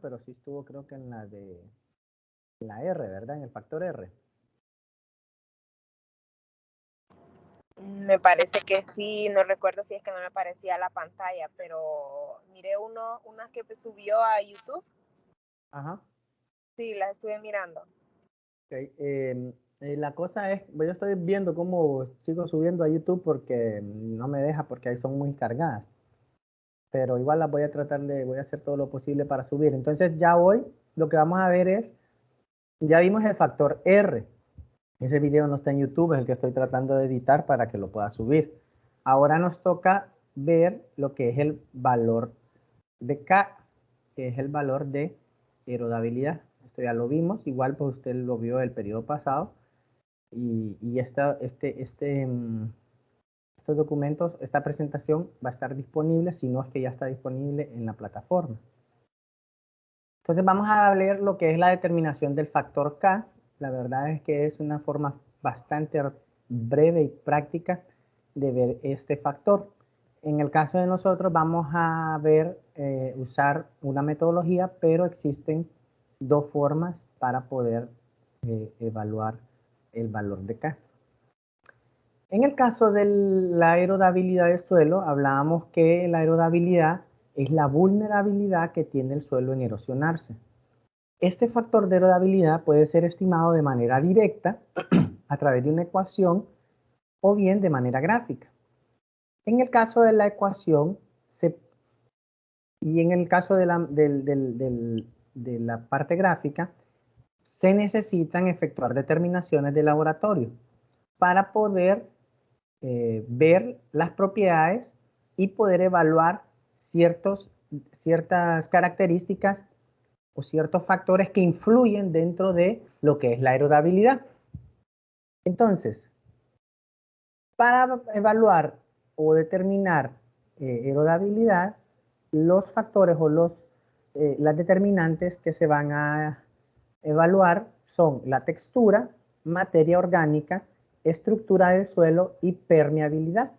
pero sí estuvo creo que en la R, ¿verdad? En el factor R. Me parece que sí, no recuerdo si es que no me aparecía la pantalla, pero miré unas que subió a YouTube. Ajá. Sí, las estuve mirando. Okay. La cosa es, yo estoy viendo cómo sigo subiendo a YouTube porque no me deja porque ahí son muy cargadas. Pero igual las voy a tratar voy a hacer todo lo posible para subir. Entonces ya hoy lo que vamos a ver es, ya vimos el factor R. Ese video no está en YouTube, es el que estoy tratando de editar para que lo pueda subir. Ahora nos toca ver lo que es el valor de K, que es el valor de aerodabilidad. Esto ya lo vimos, igual pues usted lo vio el periodo pasado. Y estos documentos, esta presentación va a estar disponible, si no es que ya está disponible en la plataforma. Entonces vamos a ver lo que es la determinación del factor K. La verdad es que es una forma bastante breve y práctica de ver este factor. En el caso de nosotros vamos a ver, usar una metodología, pero existen dos formas para poder evaluar el valor de K. En el caso de la aerodabilidad del suelo, hablábamos que la aerodabilidad es la vulnerabilidad que tiene el suelo en erosionarse. Este factor de aerodabilidad puede ser estimado de manera directa a través de una ecuación o bien de manera gráfica. En el caso de la ecuación y en el caso de la parte gráfica, se necesitan efectuar determinaciones de laboratorio para poder ver las propiedades y poder evaluar ciertas características o ciertos factores que influyen dentro de lo que es la aerodabilidad. Entonces, para evaluar o determinar aerodabilidad, los factores o las determinantes que se van a evaluar son la textura, materia orgánica, estructura del suelo y permeabilidad.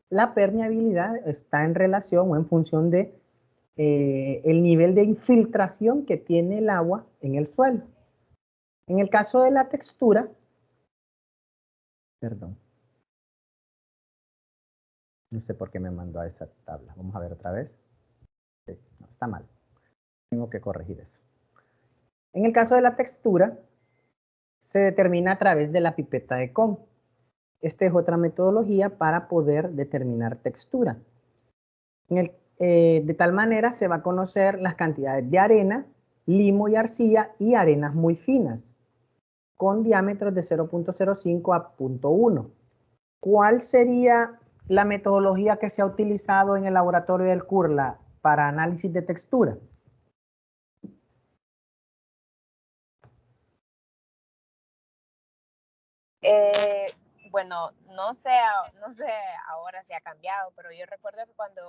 La permeabilidad está en relación o en función de el nivel de infiltración que tiene el agua en el suelo. En el caso de la textura, perdón, no sé por qué me mandó a esa tabla. Vamos a ver otra vez. Sí, no, está mal. Tengo que corregir eso. En el caso de la textura, se determina a través de la pipeta de Kohn. Esta es otra metodología para poder determinar textura. De tal manera se va a conocer las cantidades de arena, limo y arcilla y arenas muy finas, con diámetros de 0.05 a 0.1. ¿Cuál sería la metodología que se ha utilizado en el laboratorio del CURLA para análisis de textura? Bueno, no sé ahora si ha cambiado, pero yo recuerdo que cuando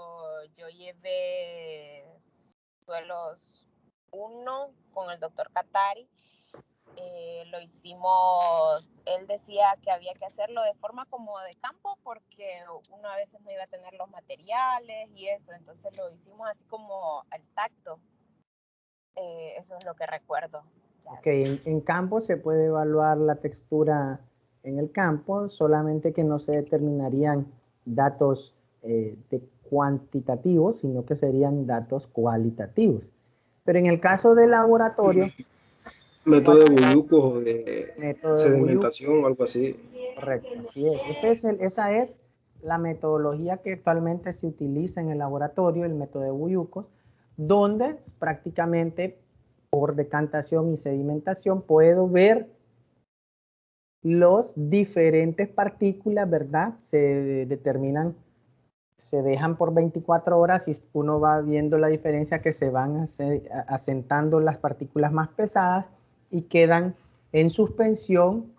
yo llevé suelos 1 con el doctor Katari, lo hicimos, él decía que había que hacerlo de forma como de campo porque uno a veces no iba a tener los materiales y eso, entonces lo hicimos así como al tacto. Eso es lo que recuerdo. Ok, en campo se puede evaluar la textura en el campo, solamente que no se determinarían datos cuantitativos, sino que serían datos cualitativos. Pero en el caso del laboratorio, Método de Buyuco o de método de Buyuco, sedimentación o algo así. correcto, así es. Esa es la metodología que actualmente se utiliza en el laboratorio, el método de Buyucos, donde prácticamente por decantación y sedimentación puedo ver los diferentes partículas, ¿verdad? Se determinan, se dejan por 24 horas y uno va viendo la diferencia que se van asentando las partículas más pesadas y quedan en suspensión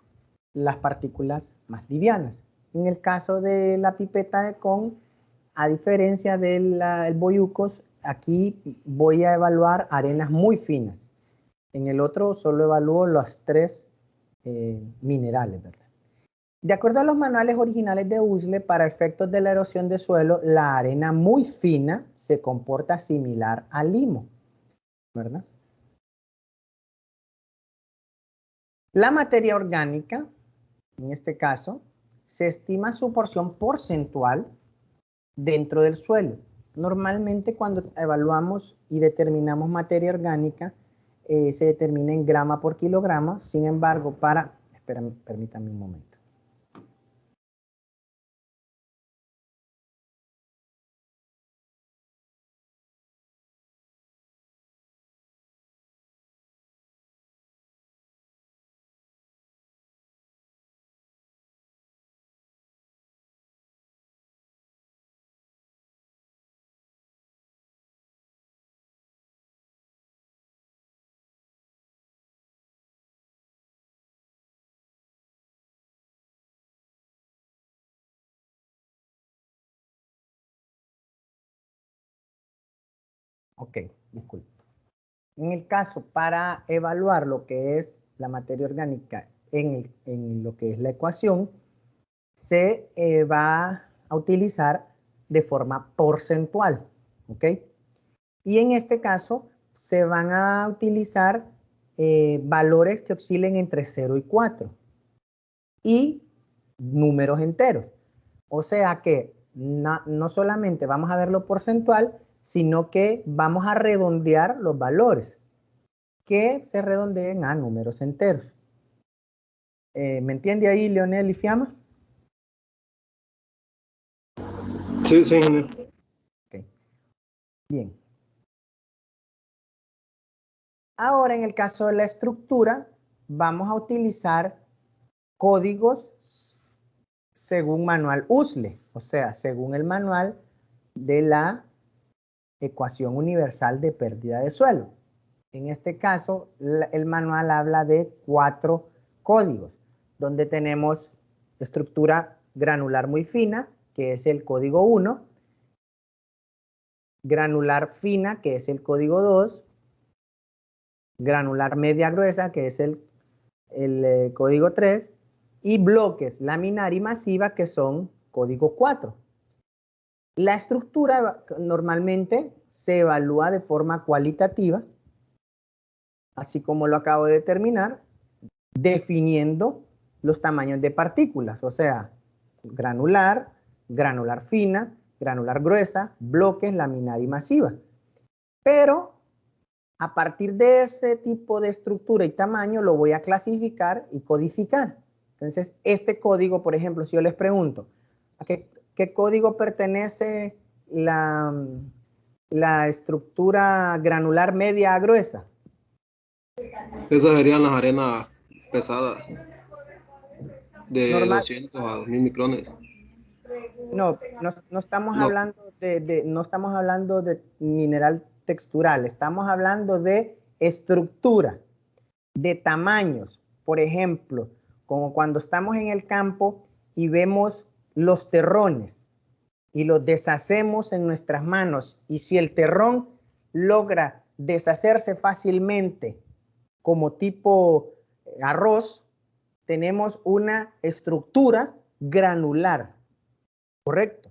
las partículas más livianas. En el caso de la pipeta de Kohn, a diferencia del Buyucos, aquí voy a evaluar arenas muy finas. En el otro solo evalúo los 3 minerales, ¿verdad? De acuerdo a los manuales originales de USLE, para efectos de la erosión de suelo, la arena muy fina se comporta similar al limo. ¿verdad? La materia orgánica, en este caso, se estima su porción porcentual dentro del suelo. Normalmente cuando evaluamos y determinamos materia orgánica, se determina en grama por kilogramo. Sin embargo, permítanme un momento. Ok, disculpe. En el caso, para evaluar lo que es la materia orgánica en lo que es la ecuación, se va a utilizar de forma porcentual, ¿ok? Y en este caso, se van a utilizar valores que oscilen entre 0 y 4 y números enteros. O sea que no solamente vamos a ver lo porcentual, sino que vamos a redondear los valores que se redondeen a números enteros. ¿Me entiende ahí, Leonel y Fiamma? Sí, sí, ingeniero. Okay. Bien. Ahora, en el caso de la estructura, vamos a utilizar códigos según manual USLE, o sea, según el manual de la ecuación universal de pérdida de suelo. En este caso, el manual habla de 4 códigos, donde tenemos estructura granular muy fina, que es el código 1, granular fina, que es el código 2, granular media gruesa, que es el código 3, y bloques laminar y masiva, que son código 4. La estructura normalmente se evalúa de forma cualitativa, así como lo acabo de determinar, definiendo los tamaños de partículas, o sea, granular, granular fina, granular gruesa, bloques, laminar y masiva. Pero a partir de ese tipo de estructura y tamaño lo voy a clasificar y codificar. Entonces, este código, por ejemplo, si yo les pregunto, ¿a qué código pertenece la estructura granular media gruesa? Esas serían las arenas pesadas de Normal, 200 a 2000 micrones. no estamos No, hablando no estamos hablando de mineral textural, estamos hablando de estructura, de tamaños. Por ejemplo, como cuando estamos en el campo y vemos los terrones y los deshacemos en nuestras manos, y si el terrón logra deshacerse fácilmente como tipo arroz, tenemos una estructura granular, ¿correcto?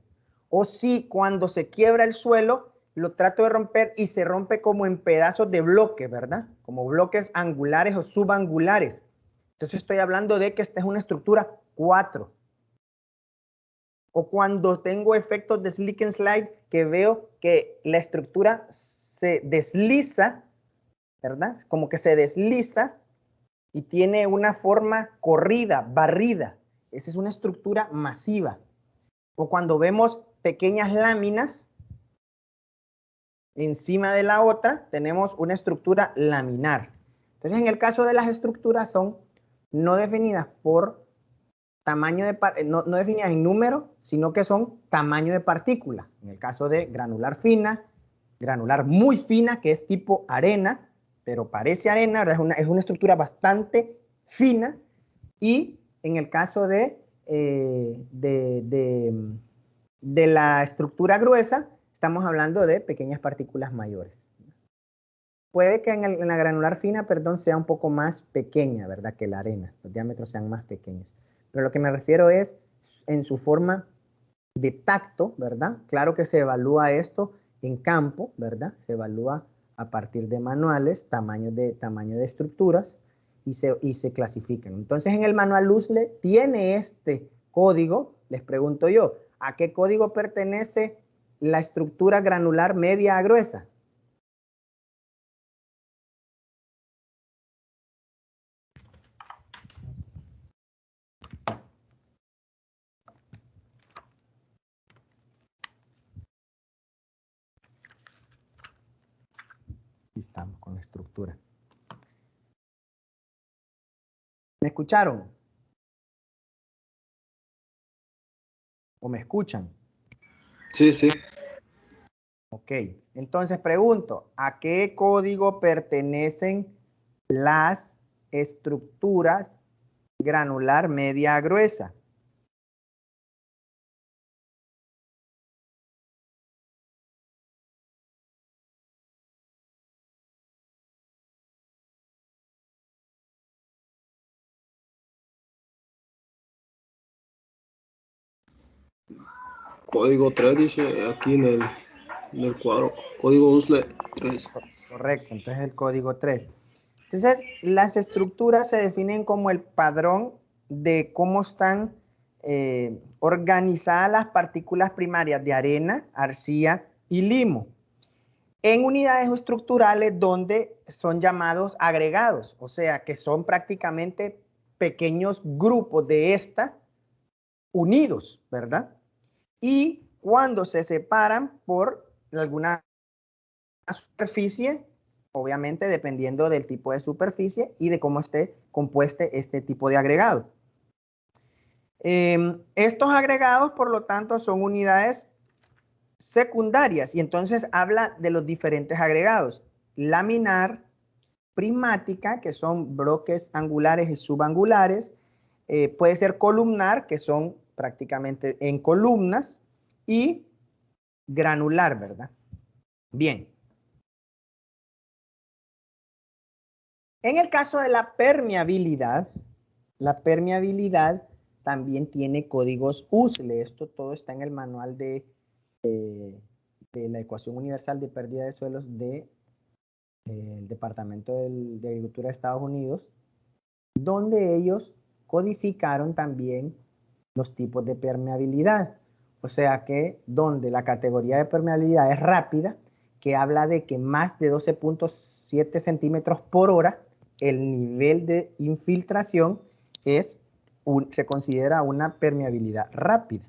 O si cuando se quiebra el suelo, lo trato de romper y se rompe como en pedazos de bloque, ¿verdad? Como bloques angulares o subangulares. Entonces estoy hablando de que esta es una estructura 4. O cuando tengo efectos de slick and slide, que veo que la estructura se desliza, ¿verdad? Como que se desliza y tiene una forma corrida, barrida. Esa es una estructura masiva. O cuando vemos pequeñas láminas encima de la otra, tenemos una estructura laminar. Entonces, en el caso de las estructuras son no definidas por tamaño de, no definidas en número, sino que son tamaño de partícula. En el caso de granular fina, granular muy fina, que es tipo arena, pero parece arena, es una estructura bastante fina. Y en el caso de la estructura gruesa, estamos hablando de pequeñas partículas mayores. Puede que en la granular fina, perdón, sea un poco más pequeña, ¿verdad? Que la arena, los diámetros sean más pequeños. Pero lo que me refiero es en su forma de tacto, ¿verdad? Claro que se evalúa esto en campo, ¿verdad? Se evalúa a partir de manuales, tamaño de estructuras y se clasifican. Entonces en el manual USLE tiene este código. Les pregunto yo, ¿a qué código pertenece la estructura granular media a gruesa? Aquí estamos con la estructura. ¿Me escucharon? ¿O me escuchan? Sí, sí. Ok, entonces pregunto, ¿a qué código pertenecen las estructuras granular media a gruesa? Código 3 dice aquí en el cuadro. Código USLE 3. Correcto, entonces el código 3. Entonces, las estructuras se definen como el padrón de cómo están organizadas las partículas primarias de arena, arcilla y limo, en unidades estructurales donde son llamados agregados, o sea, que son prácticamente pequeños grupos de esta unidos, ¿verdad? Y cuando se separan por alguna superficie, obviamente dependiendo del tipo de superficie y de cómo esté compuesto este tipo de agregado. Estos agregados, por lo tanto, son unidades secundarias y entonces habla de los diferentes agregados. Laminar, prismática, que son bloques angulares y subangulares, puede ser columnar, que son prácticamente en columnas, y granular, ¿verdad? Bien. En el caso de la permeabilidad también tiene códigos USLE. Esto todo está en el manual de la ecuación universal de pérdida de suelos del Departamento de Agricultura de Estados Unidos, donde ellos codificaron también los tipos de permeabilidad. O sea que donde la categoría de permeabilidad es rápida, que habla de que más de 12.7 centímetros por hora, el nivel de infiltración se considera una permeabilidad rápida,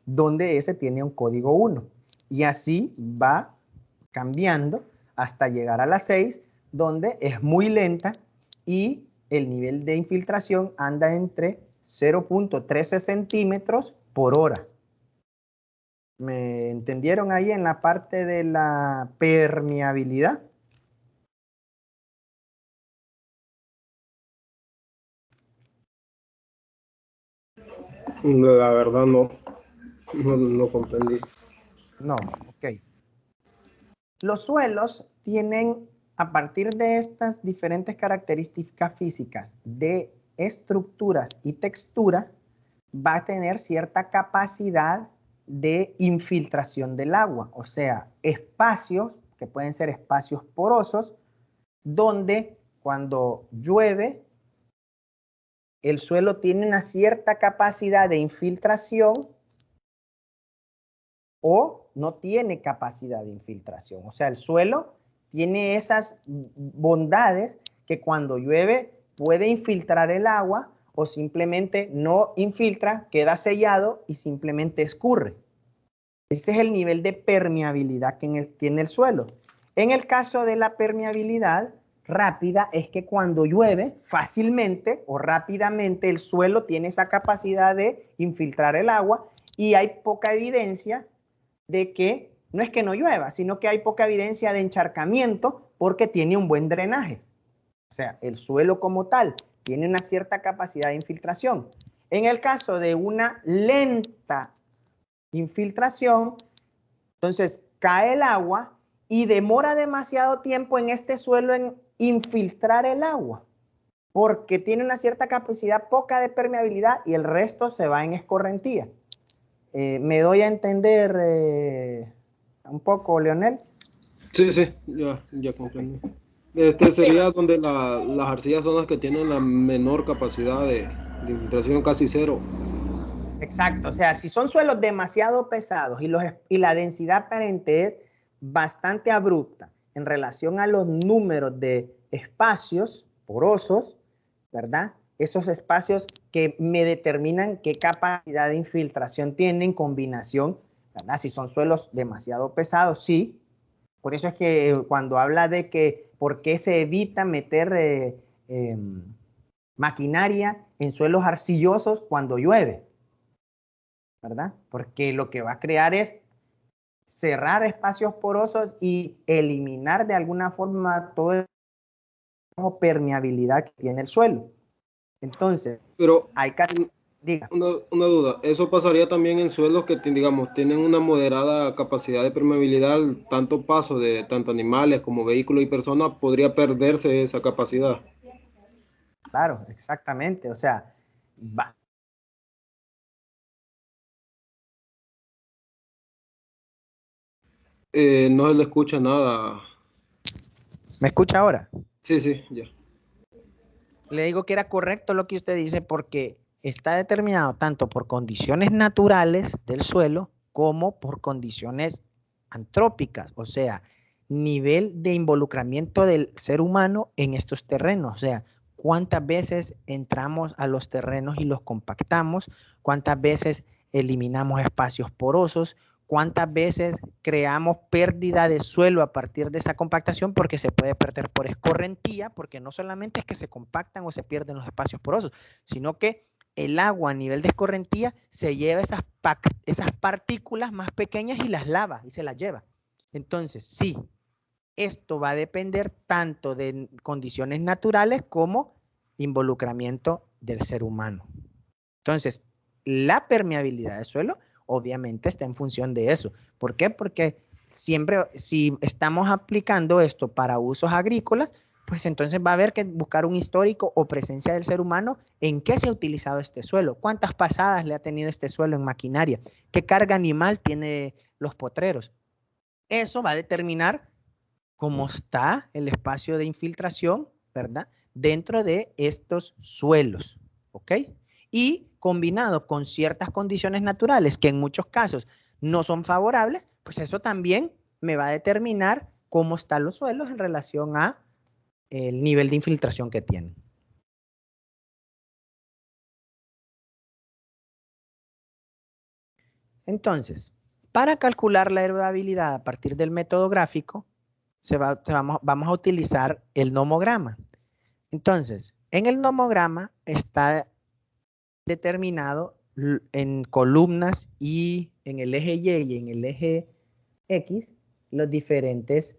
donde ese tiene un código 1. Y así va cambiando hasta llegar a la 6, donde es muy lenta y el nivel de infiltración anda entre 0.13 centímetros por hora. ¿Me entendieron ahí en la parte de la permeabilidad? La verdad no comprendí. No, ok. Los suelos tienen, a partir de estas diferentes características físicas de estructuras y textura, va a tener cierta capacidad de infiltración del agua, o sea, espacios que pueden ser espacios porosos, donde cuando llueve, el suelo tiene una cierta capacidad de infiltración o no tiene capacidad de infiltración. O sea, el suelo tiene esas bondades que cuando llueve puede infiltrar el agua o simplemente no infiltra, queda sellado y simplemente escurre. Ese es el nivel de permeabilidad que tiene el suelo. En el caso de la permeabilidad rápida es que cuando llueve fácilmente o rápidamente el suelo tiene esa capacidad de infiltrar el agua y hay poca evidencia de que no es que no llueva, sino que hay poca evidencia de encharcamiento porque tiene un buen drenaje. O sea, el suelo como tal tiene una cierta capacidad de infiltración. En el caso de una lenta infiltración, entonces cae el agua y demora demasiado tiempo en este suelo en infiltrar el agua porque tiene una cierta capacidad poca de permeabilidad y el resto se va en escorrentía. ¿Me doy a entender un poco, Leonel? Sí, sí, ya comprendí. Sería donde las arcillas son las que tienen la menor capacidad de infiltración, casi cero. Exacto, o sea, si son suelos demasiado pesados y la densidad aparente es bastante abrupta en relación a los números de espacios porosos, ¿verdad? Esos espacios que me determinan qué capacidad de infiltración tienen en combinación, ¿verdad? Si son suelos demasiado pesados, sí. Por eso es que cuando habla de que por qué se evita meter maquinaria en suelos arcillosos cuando llueve, ¿verdad? Porque lo que va a crear es cerrar espacios porosos y eliminar de alguna forma toda la permeabilidad que tiene el suelo. Entonces, Pero hay que... Diga. una duda, ¿eso pasaría también en suelos que, digamos, tienen una moderada capacidad de permeabilidad? Tanto paso de tanto animales como vehículos y personas, podría perderse esa capacidad. Claro, exactamente. O sea, va. No se le escucha nada. ¿Me escucha ahora? Sí, sí, ya. Le digo que era correcto lo que usted dice porque está determinado tanto por condiciones naturales del suelo como por condiciones antrópicas, o sea, nivel de involucramiento del ser humano en estos terrenos, o sea, cuántas veces entramos a los terrenos y los compactamos, cuántas veces eliminamos espacios porosos, cuántas veces creamos pérdida de suelo a partir de esa compactación, porque se puede perder por escorrentía, porque no solamente es que se compactan o se pierden los espacios porosos, sino que el agua a nivel de escorrentía se lleva esas partículas más pequeñas y las lava y se las lleva. Entonces, sí, esto va a depender tanto de condiciones naturales como involucramiento del ser humano. Entonces, la permeabilidad del suelo obviamente está en función de eso. ¿Por qué? Porque siempre, si estamos aplicando esto para usos agrícolas, pues entonces va a haber que buscar un histórico o presencia del ser humano en qué se ha utilizado este suelo, cuántas pasadas le ha tenido este suelo en maquinaria, qué carga animal tiene los potreros. Eso va a determinar cómo está el espacio de infiltración, ¿verdad? Dentro de estos suelos, ¿ok? Y combinado con ciertas condiciones naturales que en muchos casos no son favorables, pues eso también me va a determinar cómo están los suelos en relación a el nivel de infiltración que tienen. Entonces, para calcular la erodibilidad a partir del método gráfico, vamos a utilizar el nomograma. Entonces, en el nomograma está determinado en columnas y en el eje Y y en el eje X los diferentes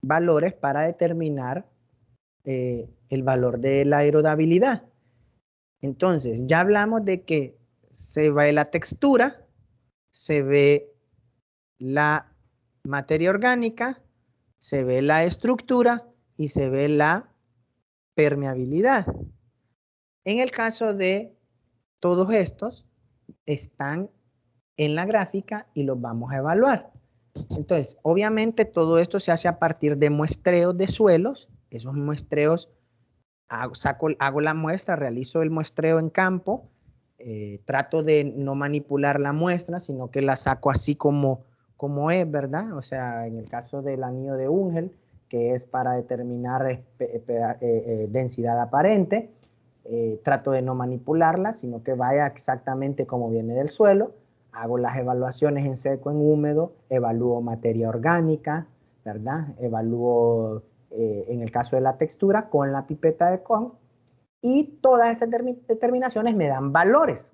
valores para determinar el valor de la aerodabilidad. Entonces, ya hablamos de que se ve la textura, se ve la materia orgánica, se ve la estructura y se ve la permeabilidad. En el caso de todos estos, están en la gráfica y los vamos a evaluar. Entonces, obviamente todo esto se hace a partir de muestreos de suelos. Esos muestreos, hago la muestra, realizo el muestreo en campo, trato de no manipular la muestra, sino que la saco así como es, ¿verdad? O sea, en el caso del anillo de Ungel, que es para determinar densidad aparente, trato de no manipularla, sino que vaya exactamente como viene del suelo. Hago las evaluaciones en seco, en húmedo, evalúo materia orgánica, ¿verdad? Evalúo, en el caso de la textura, con la pipeta de Kohn, y todas esas determinaciones me dan valores.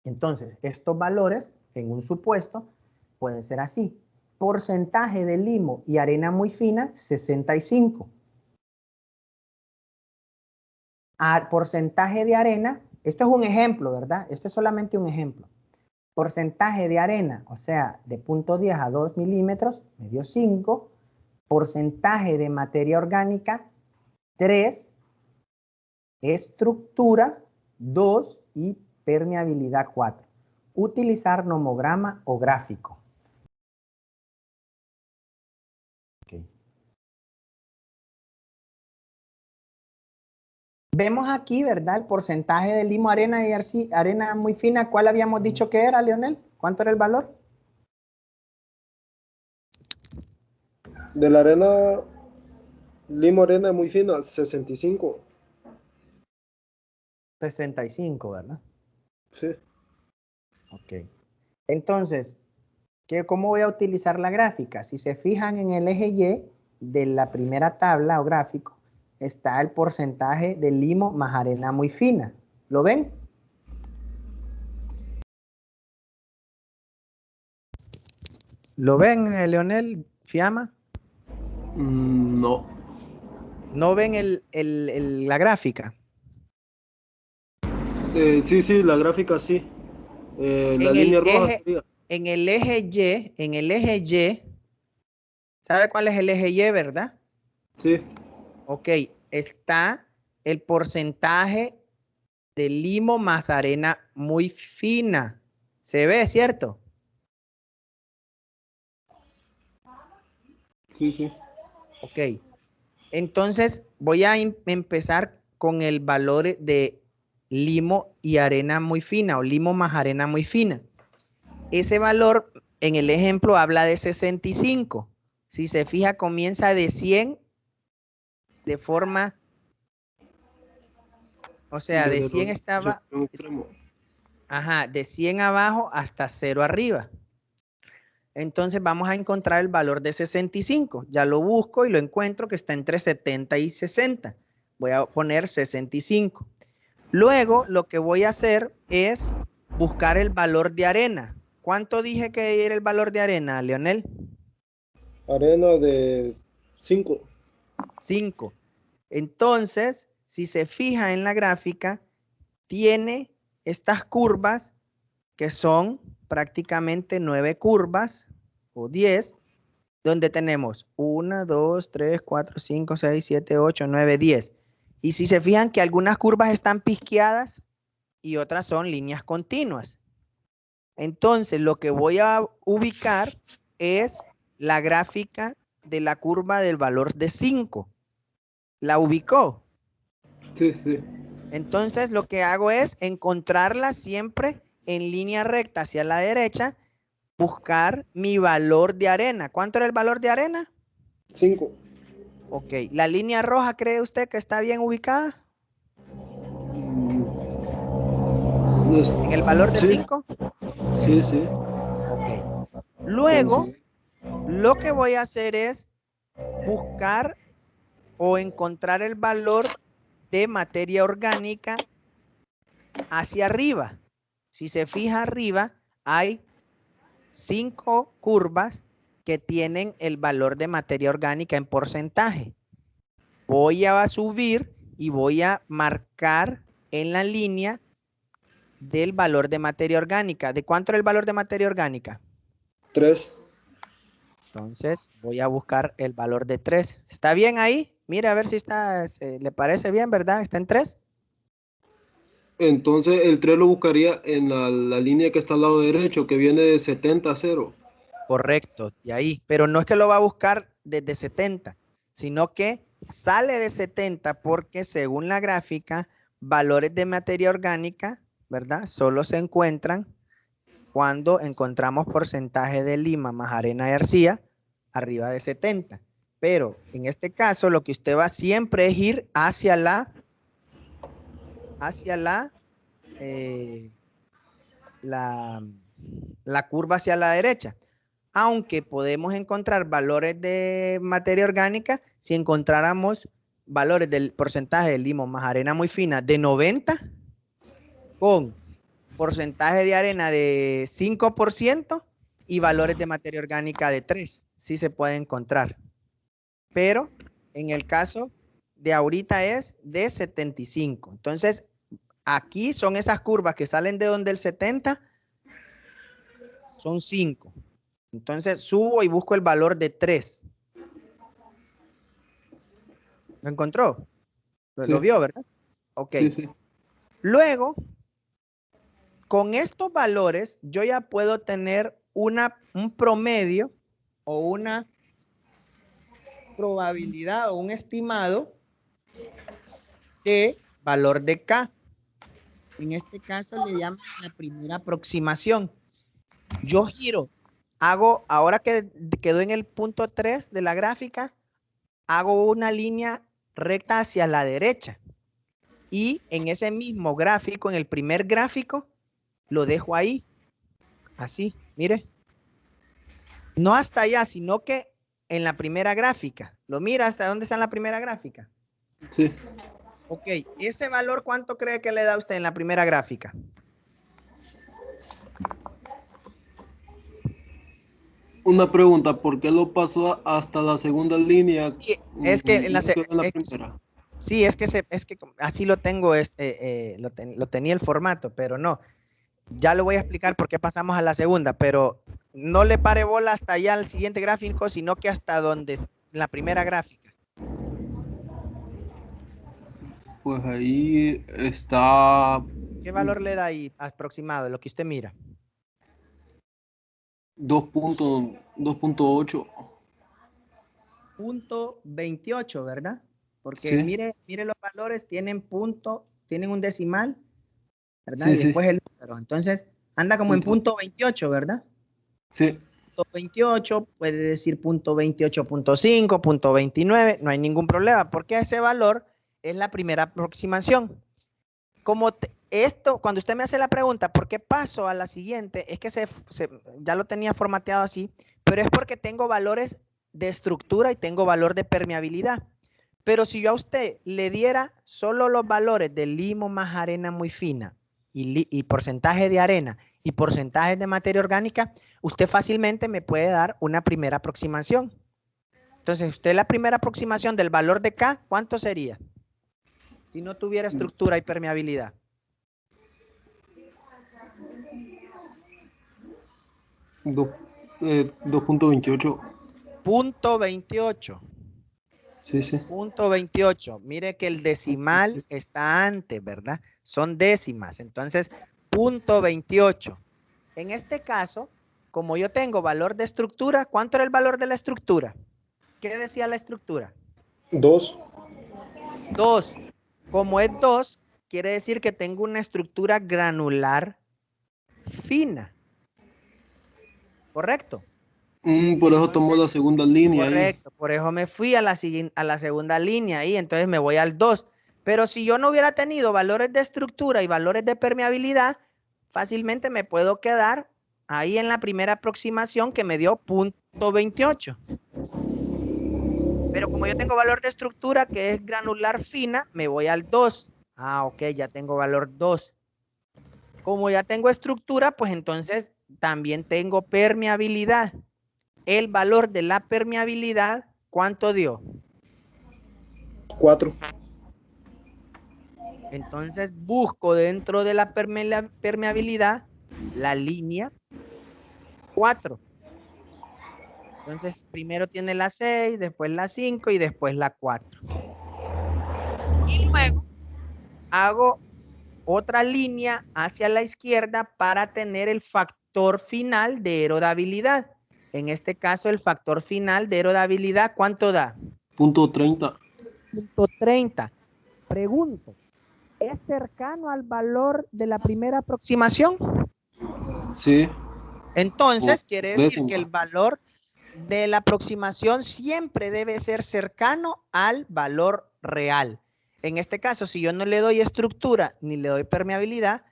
Entonces, estos valores, en un supuesto, pueden ser así. Porcentaje de limo y arena muy fina, 65. Porcentaje de arena, esto es un ejemplo, ¿verdad? Esto es solamente un ejemplo. Porcentaje de arena, o sea, de 0.10 a 2 milímetros, me dio 5. Porcentaje de materia orgánica, 3. Estructura, 2. Y permeabilidad, 4. Utilizar nomograma o gráfico. Ok. vemos aquí, ¿verdad? El porcentaje de limo, arena y arena muy fina. ¿Cuál habíamos dicho que era, Leonel? ¿Cuánto era el valor? De la arena, limo arena muy fina, 65. 65, ¿verdad? Sí. Ok. Entonces, ¿cómo voy a utilizar la gráfica? Si se fijan en el eje Y de la primera tabla o gráfico, está el porcentaje de limo más arena muy fina. ¿Lo ven? ¿Lo ven, Leonel Fiamma? No. ¿No ven la gráfica? Sí, la gráfica sí. La línea roja sería. En el eje Y, ¿sabe cuál es el eje Y, verdad? Sí. Ok, está el porcentaje de limo más arena muy fina. ¿Se ve, cierto? Sí. Ok, entonces voy a empezar con el valor de limo y arena muy fina o limo más arena muy fina. Ese valor en el ejemplo habla de 65. Si se fija, comienza de 100 de forma, o sea, de 100 estaba, ajá, de 100 abajo hasta 0 arriba. Entonces vamos a encontrar el valor de 65. Ya lo busco y lo encuentro que está entre 70 y 60. Voy a poner 65. Luego lo que voy a hacer es buscar el valor de arena. ¿Cuánto dije que era el valor de arena, Leonel? Arena de 5. 5. Entonces, si se fija en la gráfica, tiene estas curvas que son prácticamente 9 curvas o 10, donde tenemos 1, 2, 3, 4, 5, 6, 7, 8, 9, 10. Y si se fijan que algunas curvas están pisqueadas y otras son líneas continuas. Entonces, lo que voy a ubicar es la gráfica de la curva del valor de 5. ¿La ubicó? Sí. Entonces, lo que hago es encontrarla siempre en línea recta hacia la derecha, buscar mi valor de arena. ¿Cuánto era el valor de arena? 5. Ok. ¿La línea roja cree usted que está bien ubicada? ¿En el valor de 5? Sí. Ok. Luego, lo que voy a hacer es buscar o encontrar el valor de materia orgánica hacia arriba. Si se fija arriba, hay 5 curvas que tienen el valor de materia orgánica en porcentaje. Voy a subir y voy a marcar en la línea del valor de materia orgánica. ¿De cuánto era el valor de materia orgánica? 3. Entonces voy a buscar el valor de 3. ¿Está bien ahí? Mira a ver si está, le parece bien, ¿verdad? ¿Está en 3? Entonces el 3 lo buscaría en la línea que está al lado derecho, que viene de 70 a 0. Correcto, y ahí. Pero no es que lo va a buscar desde 70, sino que sale de 70 porque según la gráfica, valores de materia orgánica, ¿verdad? Solo se encuentran cuando encontramos porcentaje de lima más arena y arcilla arriba de 70. Pero en este caso, lo que usted va siempre es ir hacia la curva hacia la derecha. Aunque podemos encontrar valores de materia orgánica si encontráramos valores del porcentaje de limo más arena muy fina de 90 con porcentaje de arena de 5% y valores de materia orgánica de 3. Sí se puede encontrar. Pero en el caso de ahorita es de 75. Entonces, aquí son esas curvas que salen de donde el 70 son 5. Entonces subo y busco el valor de 3. ¿Lo encontró? ¿Lo Sí. vio, verdad? Ok. Sí. Luego, con estos valores, yo ya puedo tener un promedio o una probabilidad o un estimado de valor de K. En este caso le llaman la primera aproximación. Yo giro, ahora que quedó en el punto 3 de la gráfica, hago una línea recta hacia la derecha. Y en ese mismo gráfico, en el primer gráfico, lo dejo ahí. Así, mire. No hasta allá, sino que en la primera gráfica. ¿Lo mira hasta dónde está en la primera gráfica? Sí. Ok, ese valor, ¿cuánto cree que le da usted en la primera gráfica? Una pregunta, ¿por qué lo pasó hasta la segunda línea? Sí, es que en la, En la primera. sí, es que así lo tengo, lo tenía el formato, pero no. Ya le voy a explicar por qué pasamos a la segunda, pero no le pare bola hasta allá al siguiente gráfico, sino que hasta donde la primera gráfica. Pues ahí está. ¿Qué valor le da ahí aproximado, lo que usted mira? 2.8. Punto 28, ¿verdad? Porque Sí. mire los valores, tienen un decimal, ¿verdad? Sí, Y sí. después el número. Entonces, anda como en punto 28, ¿verdad? Sí. Punto 28, puede decir punto 28.5, punto 29, no hay ningún problema, porque ese valor es la primera aproximación. Como cuando usted me hace la pregunta, ¿por qué paso a la siguiente? Es que ya lo tenía formateado así, pero es porque tengo valores de estructura y tengo valor de permeabilidad. Pero si yo a usted le diera solo los valores de limo más arena muy fina y porcentaje de arena y porcentaje de materia orgánica, usted fácilmente me puede dar una primera aproximación. Entonces, usted la primera aproximación del valor de K, ¿cuánto sería? Si no tuviera estructura y permeabilidad. 2.28. Punto 28. Sí, sí. Punto 28. Mire que el decimal está antes, ¿verdad? Son décimas. Entonces, punto 28. En este caso, como yo tengo valor de estructura, ¿cuánto era el valor de la estructura? ¿Qué decía la estructura? 2. 2. Como es 2, quiere decir que tengo una estructura granular fina. ¿Correcto? Por eso tomó la segunda línea. Correcto, por eso me fui a la segunda línea y entonces me voy al 2. Pero si yo no hubiera tenido valores de estructura y valores de permeabilidad, fácilmente me puedo quedar ahí en la primera aproximación que me dio punto 28. Pero como yo tengo valor de estructura que es granular fina, me voy al 2. Ah, ok, ya tengo valor 2. Como ya tengo estructura, pues entonces también tengo permeabilidad. El valor de la permeabilidad, ¿cuánto dio? 4. Entonces busco dentro de la permeabilidad la línea 4. Entonces primero tiene la 6, después la 5 y después la 4. Y luego hago otra línea hacia la izquierda para tener el factor final de herodabilidad. En este caso el factor final de herodabilidad, ¿cuánto da? Punto 30. Punto 30. Pregunto, ¿es cercano al valor de la primera aproximación? Sí. Entonces, quiere decir que el valor de la aproximación siempre debe ser cercano al valor real. En este caso, si yo no le doy estructura ni le doy permeabilidad,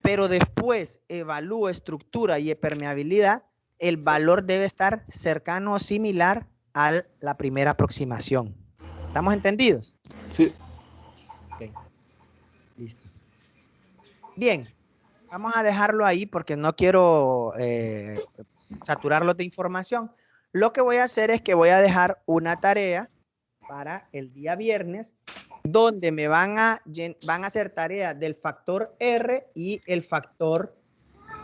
pero después evalúo estructura y permeabilidad, el valor debe estar cercano o similar a la primera aproximación. ¿Estamos entendidos? Sí. Ok. Listo. Bien. Vamos a dejarlo ahí porque no quiero saturarlo de información. Lo que voy a hacer es que voy a dejar una tarea para el día viernes donde me van a hacer tareas del factor R y el factor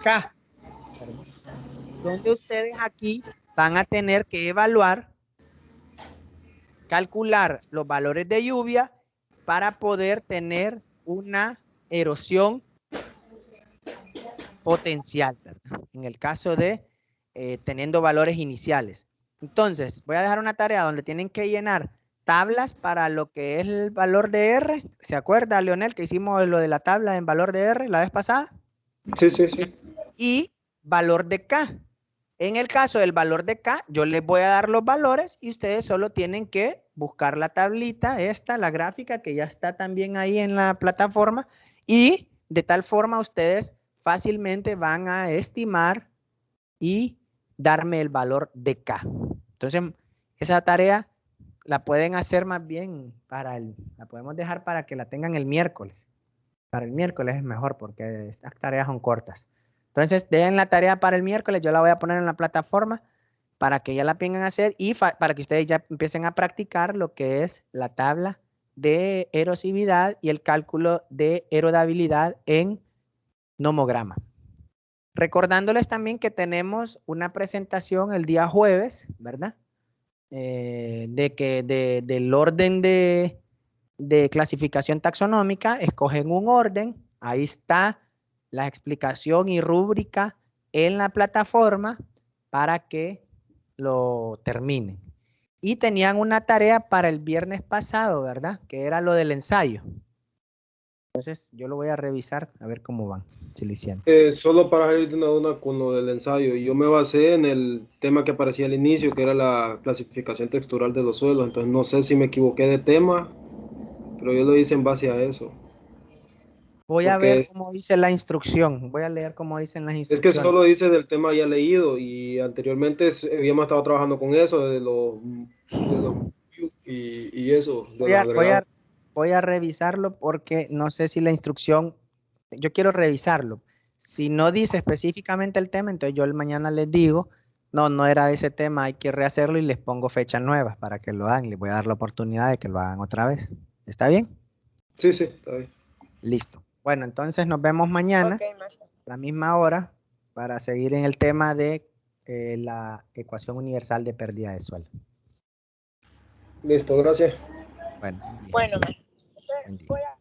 K. Donde ustedes aquí van a tener que evaluar, calcular los valores de lluvia para poder tener una erosión potencial, ¿verdad? En el caso de teniendo valores iniciales. Entonces, voy a dejar una tarea donde tienen que llenar tablas para lo que es el valor de R. ¿Se acuerda, Leonel, que hicimos lo de la tabla en valor de R la vez pasada? Sí, sí, sí. Y valor de K. En el caso del valor de K, yo les voy a dar los valores y ustedes solo tienen que buscar la tablita, esta, la gráfica, que ya está también ahí en la plataforma, y de tal forma ustedes fácilmente van a estimar y darme el valor de K. Entonces, esa tarea la pueden hacer más bien la podemos dejar para que la tengan el miércoles. Para el miércoles es mejor porque estas tareas son cortas. Entonces, dejen la tarea para el miércoles, yo la voy a poner en la plataforma para que ya la vengan a hacer y para que ustedes ya empiecen a practicar lo que es la tabla de erosividad y el cálculo de erodabilidad en nomograma. Recordándoles también que tenemos una presentación el día jueves, ¿verdad? Del orden de clasificación taxonómica, escogen un orden, ahí está la explicación y rúbrica en la plataforma para que lo terminen. Y tenían una tarea para el viernes pasado, ¿verdad? Que era lo del ensayo. Entonces, yo lo voy a revisar a ver cómo van, si lo hicieron. Solo para salir de una con lo del ensayo, yo me basé en el tema que aparecía al inicio, que era la clasificación textural de los suelos, entonces no sé si me equivoqué de tema, pero yo lo hice en base a eso. Voy a ver cómo dice la instrucción, voy a leer cómo dicen las Es que instrucciones. solo dice del tema ya leído y anteriormente habíamos estado trabajando con eso, y eso, de los agregados. Voy a revisarlo porque no sé si la instrucción, yo quiero revisarlo. Si no dice específicamente el tema, entonces yo mañana les digo, no era de ese tema, hay que rehacerlo y les pongo fechas nuevas para que lo hagan. Les voy a dar la oportunidad de que lo hagan otra vez. ¿Está bien? Sí, sí, está bien. Listo. Bueno, entonces nos vemos mañana Ok, maestro. a la misma hora para seguir en el tema de la ecuación universal de pérdida de suelo. Listo, gracias. Bueno, Bueno, maestro. buen día. Voy a